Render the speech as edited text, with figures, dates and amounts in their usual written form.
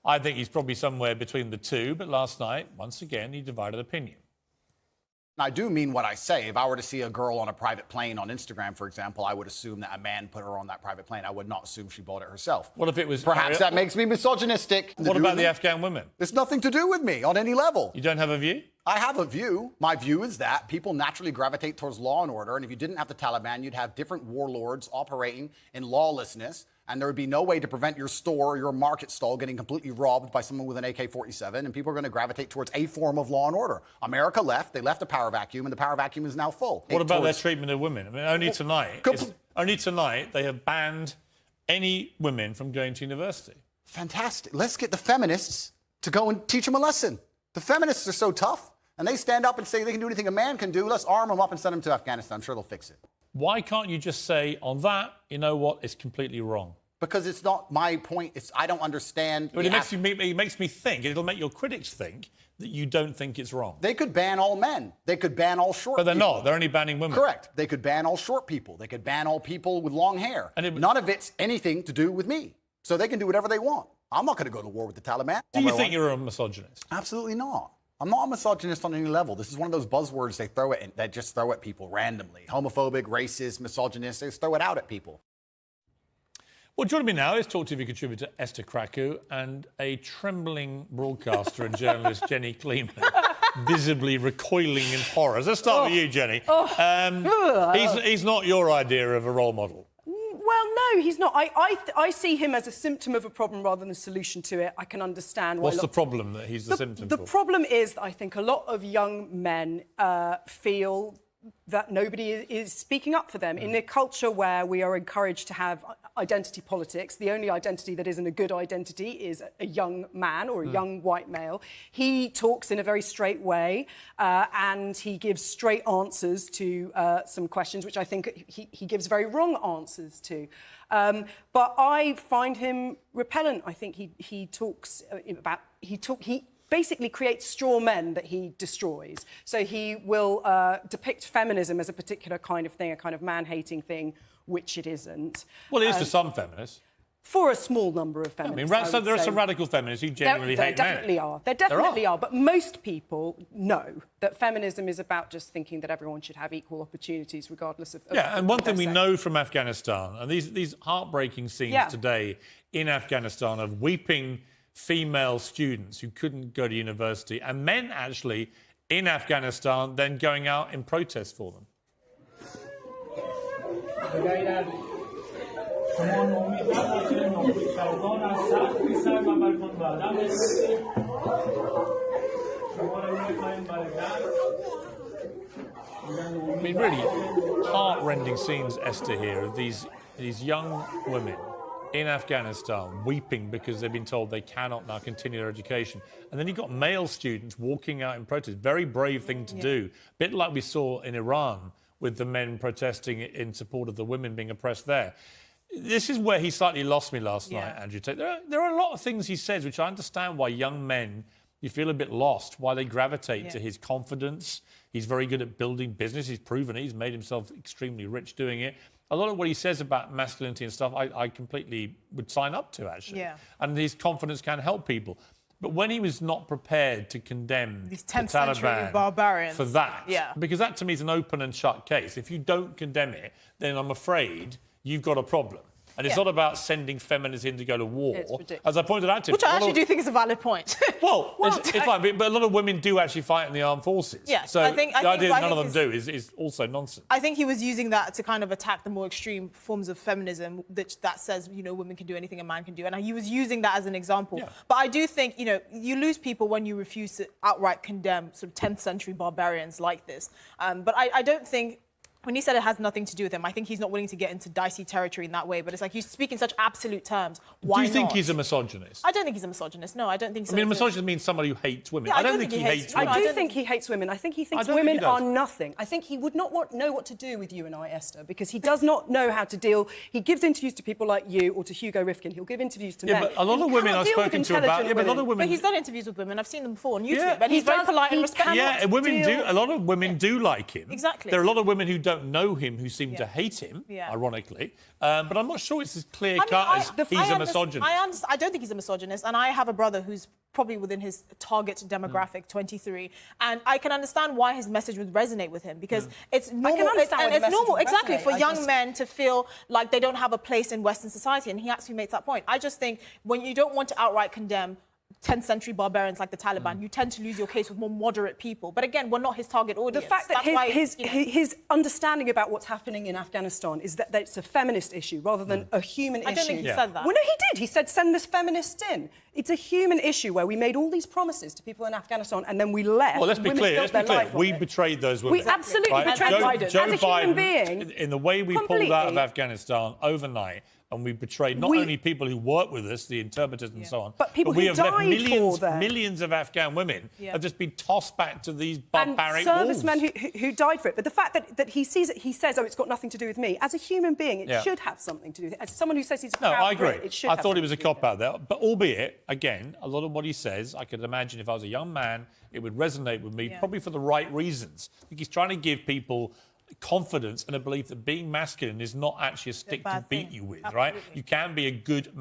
I think he's probably somewhere between the two, but last night, once again, he divided opinion. I do mean what I say. If I were to see a girl on a private plane on Instagram, for example, I would assume that a man put her on that private plane. I would not assume she bought it herself. What if it was... Perhaps that makes me misogynistic. What about the Afghan women? It's nothing to do with me on any level. You don't have a view? I have a view. My view is that people naturally gravitate towards law and order, and if you didn't have the Taliban, you'd have different warlords operating in lawlessness, and there would be no way to prevent your store or your market stall getting completely robbed by someone with an AK-47, and people are going to gravitate towards a form of law and order. America left. They left a power vacuum, and the power vacuum is now full. What about their treatment of women? I mean, only tonight they have banned any women from going to university. Fantastic. Let's get the feminists to go and teach them a lesson. The feminists are so tough, and they stand up and say they can do anything a man can do. Let's arm them up and send them to Afghanistan. I'm sure they'll fix it. Why can't you just say, on that, you know what, it's completely wrong? Because it's not my point. I don't understand. But it makes me think, it'll make your critics think that you don't think it's wrong. They could ban all men. They could ban all short people. But they're not. They're only banning women. Correct. They could ban all short people. They could ban all people with long hair. And none of it's anything to do with me. So they can do whatever they want. I'm not going to go to war with the Taliban. Do you think you're a misogynist? Absolutely not. I'm not a misogynist on any level. This is one of those buzzwords they just throw at people randomly. Homophobic, racist, misogynist. They just throw it out at people. Well, joining me now is Talk TV contributor Esther Krakow and a trembling broadcaster and journalist, Jenny Kleeman, visibly recoiling in horror. Let's start with you, Jenny. He's not your idea of a role model. Well, no, he's not. I see him as a symptom of a problem rather than a solution to it. I can understand why... What's the problem that he's the symptom for? The problem is that I think a lot of young men feel that nobody is speaking up for them. In a culture where we are encouraged to have identity politics, the only identity that isn't a good identity is a young man or a young white male. He talks in a very straight way and he gives straight answers to some questions, which I think he gives very wrong answers to. But I find him repellent. I think he talks about... He basically creates straw men that he destroys. So he will depict feminism as a particular kind of thing, a kind of man-hating thing, which it isn't. Well, it is for some feminists. For a small number of feminists. I mean, there are some radical feminists who genuinely hate men. There definitely are. But most people know that feminism is about just thinking that everyone should have equal opportunities regardless of... Yeah, and one thing we know from Afghanistan, and these heartbreaking scenes today in Afghanistan of weeping female students who couldn't go to university, and men actually in Afghanistan then going out in protest for them. I mean, really heart-rending scenes, Esther, here of these young women in Afghanistan weeping because they've been told they cannot now continue their education. And then you've got male students walking out in protest. Very brave thing to do. A bit like we saw in Iran with the men protesting in support of the women being oppressed there. This is where he slightly lost me last night, Andrew Tate. There are a lot of things he says which I understand why young men, you feel a bit lost, why they gravitate to his confidence. He's very good at building business. He's proven it. He's made himself extremely rich doing it. A lot of what he says about masculinity and stuff, I completely would sign up to, actually. Yeah. And his confidence can help people. But when he was not prepared to condemn these the 10th century Taliban barbarians for that, because that to me is an open and shut case. If you don't condemn it, then I'm afraid you've got a problem. And it's not about sending feminists in to go to war. As I pointed out to him. Which I actually do think is a valid point. Well, it's fine, but a lot of women do actually fight in the armed forces. Yeah, so I think the idea that none of them do is also nonsense. I think he was using that to kind of attack the more extreme forms of feminism that says, you know, women can do anything a man can do. And he was using that as an example. Yeah. But I do think, you know, you lose people when you refuse to outright condemn sort of 10th century barbarians like this. But I don't think... When he said it has nothing to do with him, I think he's not willing to get into dicey territory in that way. But it's like you speak in such absolute terms. Why not? Do you think he's a misogynist? I don't think he's a misogynist. No, I don't think so. I mean, a misogynist means somebody who hates women. Yeah, I don't think he hates women. I do think he hates women. I think he thinks women are nothing. I think he would not know what to do with you and I, Esther, because he does not know how to deal. He gives interviews to people like you or to Hugo Rifkin. He'll give interviews to men. But a lot of women I've spoken to about... Yeah, but a lot of women... But he's done interviews with women. I've seen them before on YouTube. And he's very polite and respectful. Yeah, women do. A lot of women do like him. Exactly. There are a lot of women who don't know him who seem to hate him, ironically. But I'm not sure it's as clear-cut as he's a misogynist. I don't think he's a misogynist, and I have a brother who's probably within his target demographic, 23, and I can understand why his message would resonate with him, because it's normal. It's normal, exactly, for young men to feel like they don't have a place in Western society, and he actually makes that point. I just think when you don't want to outright condemn 10th century barbarians like the Taliban, you tend to lose your case with more moderate people. But again, we're not his target audience. The fact that his understanding about what's happening in Afghanistan is that it's a feminist issue rather than a human issue. I don't think he said that. Well, no, he did. He said, send this feminists in. It's a human issue where we made all these promises to people in Afghanistan and then we left. Well, let's be clear. We betrayed those women. We absolutely betrayed Biden. Joe As a human being, in the way we pulled out of Afghanistan overnight, and we betrayed not only people who work with us, the interpreters and so on, but people we who have left died millions of Afghan women have just been tossed back to these barbaric and wolves. servicemen who died for it. But the fact that he sees it, he says, oh, it's got nothing to do with me. As a human being, it should have something to do with it. As someone who says he's a proud I agree. Brit, it should I have thought it was a something to do with cop out there. But albeit, again, a lot of what he says, I could imagine if I was a young man, it would resonate with me, probably for the right reasons. I think he's trying to give people confidence and a belief that being masculine is not actually a stick to beat you with, right? You can be a good